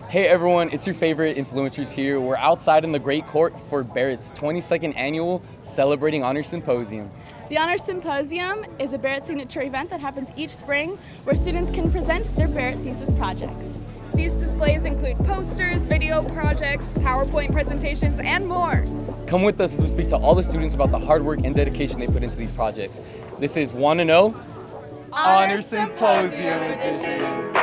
Hey everyone, it's your favorite influencers here. We're outside in the Great Court for Barrett's 22nd annual Celebrating Honors Symposium. The Honors Symposium is a Barrett signature event that happens each spring where students can present their Barrett thesis projects. These displays include posters, video projects, PowerPoint presentations, and more. Come with us as we speak to all the students about the hard work and dedication they put into these projects. This is Want to Know? Honors Symposium Edition.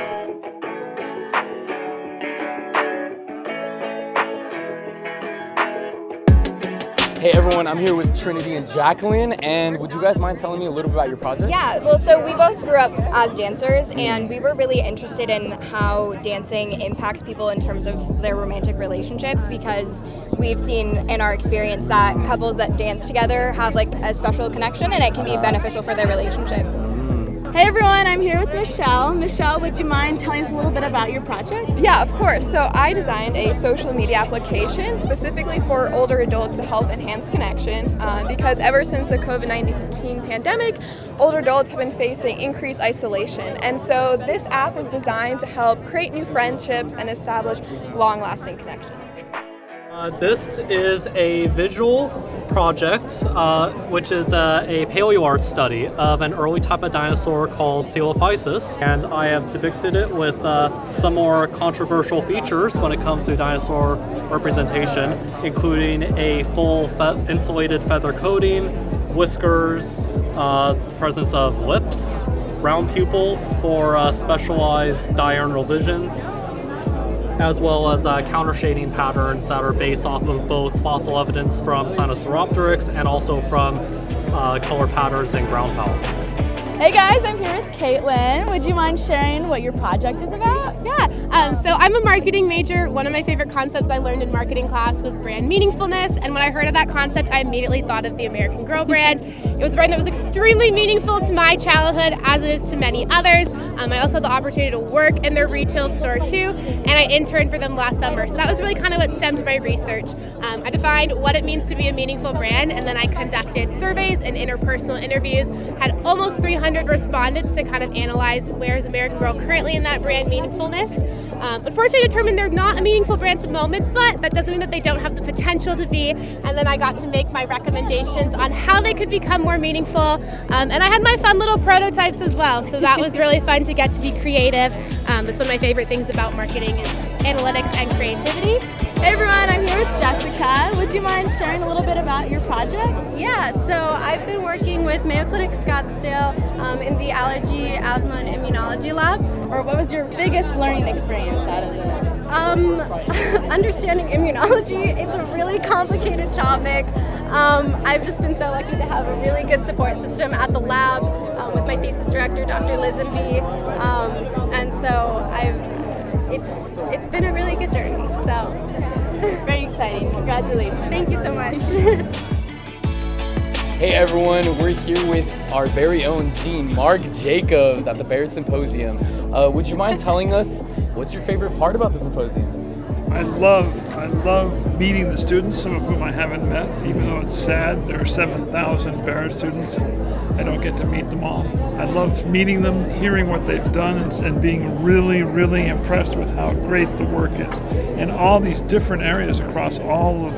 Hey everyone, I'm here with Trinity and Jacqueline, and would you guys mind telling me a little bit about your project? Yeah, well, so we both grew up as dancers, and we were really interested in how dancing impacts people in terms of their romantic relationships, because we've seen in our experience that couples that dance together have like a special connection, and it can be beneficial for their relationship. Hey everyone, I'm here with Michelle. Michelle, would you mind telling us a little bit about your project? Yeah, of course. So I designed a social media application specifically for older adults to help enhance connection because ever since the COVID-19 pandemic, older adults have been facing increased isolation. And so this app is designed to help create new friendships and establish long-lasting connections. This is a visual project, which is a paleoart study of an early type of dinosaur called thesis, and I have depicted it with some more controversial features when it comes to dinosaur representation, including a full insulated feather coating, whiskers, the presence of lips, round pupils for specialized diurnal vision, as well as counter shading patterns that are based off of both fossil evidence from Sinosauropteryx and also from color patterns in groundfowl. Hey guys, I'm here with Caitlin. Would you mind sharing what your project is about? Yeah, so I'm a marketing major. One of my favorite concepts I learned in marketing class was brand meaningfulness, and when I heard of that concept, I immediately thought of the American Girl brand. It was a brand that was extremely meaningful to my childhood, as it is to many others. I also had the opportunity to work in their retail store too, and I interned for them last summer. So that was really kind of what stemmed my research. I defined what it means to be a meaningful brand, and then I conducted surveys and interpersonal interviews, had almost 300 respondents to kind of analyze where is American Girl currently in that brand meaningfulness. Unfortunately, I determined they're not a meaningful brand at the moment, but that doesn't mean that they don't have the potential to be. And then I got to make my recommendations on how they could become more meaningful. And I had my fun little prototypes as well, so that was really fun to get to be creative. That's one of my favorite things about marketing is analytics and creativity. Hey everyone, I'm here with Jessica. Would you mind sharing a little bit about your project? Yeah, so I've been working with Mayo Clinic Scottsdale in the Allergy, Asthma, and Immunology lab. Or what was your biggest learning experience out of this? Understanding immunology, it's a really complicated topic. I've just been so lucky to have a really good support system at the lab with my thesis director, Dr. Lisenby, and so it's been a really good journey. So very exciting. Congratulations. Thank you so much. Hey everyone, we're here with our very own Dean, Mark Jacobs, at the Barrett Symposium. Would you mind telling us what's your favorite part about the symposium? I love meeting the students, some of whom I haven't met, even though it's sad. There are 7,000 Barrett students and I don't get to meet them all. I love meeting them, hearing what they've done, and being really, really impressed with how great the work is in all these different areas across all of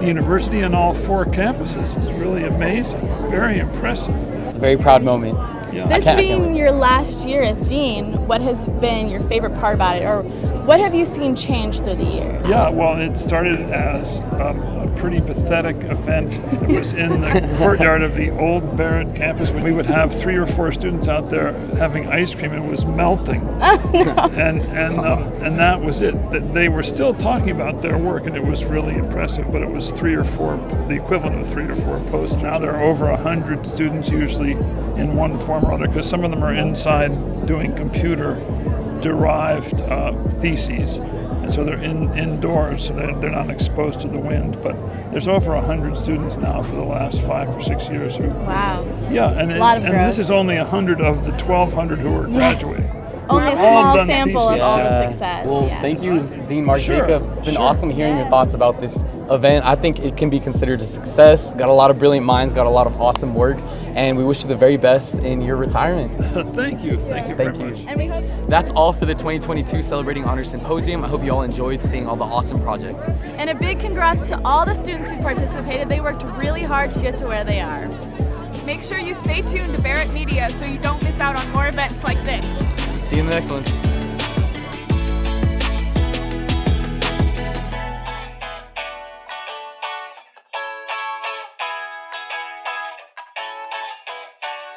the university and all 4 campuses. It's really amazing, very impressive. It's a very proud moment. Yeah. This being your last year as dean, what has been your favorite part about it, or what have you seen change through the years? Yeah, well, it started as a pretty pathetic event that was in the courtyard of the old Barrett campus. We would have 3 or 4 students out there having ice cream, and it was melting. Oh, no. And that was it. They were still talking about their work, and it was really impressive, but it was 3 or 4, the equivalent of 3 or 4 posters. Now there are over 100 students usually in one form or other, because some of them are inside doing computer-derived theses. And so they're indoors, so they're not exposed to the wind. But there's over 100 students now for the last 5 or 6 years who. Wow. Yeah, and this is only 100 of the 1,200 who are graduating. Yes. Only a small sample of all the success. Well, thank you, Dean Mark Jacobs. It's been awesome hearing your thoughts about this event. I think it can be considered a success. Got a lot of brilliant minds, got a lot of awesome work, and we wish you the very best in your retirement. Thank you very much. And we hope That's all for the 2022 Celebrating Honors Symposium. I hope you all enjoyed seeing all the awesome projects. and a big congrats to all the students who participated. They worked really hard to get to where they are. Make ssure you stay tuned to Barrett Media so you don't miss out on more events like this. See you in the next one.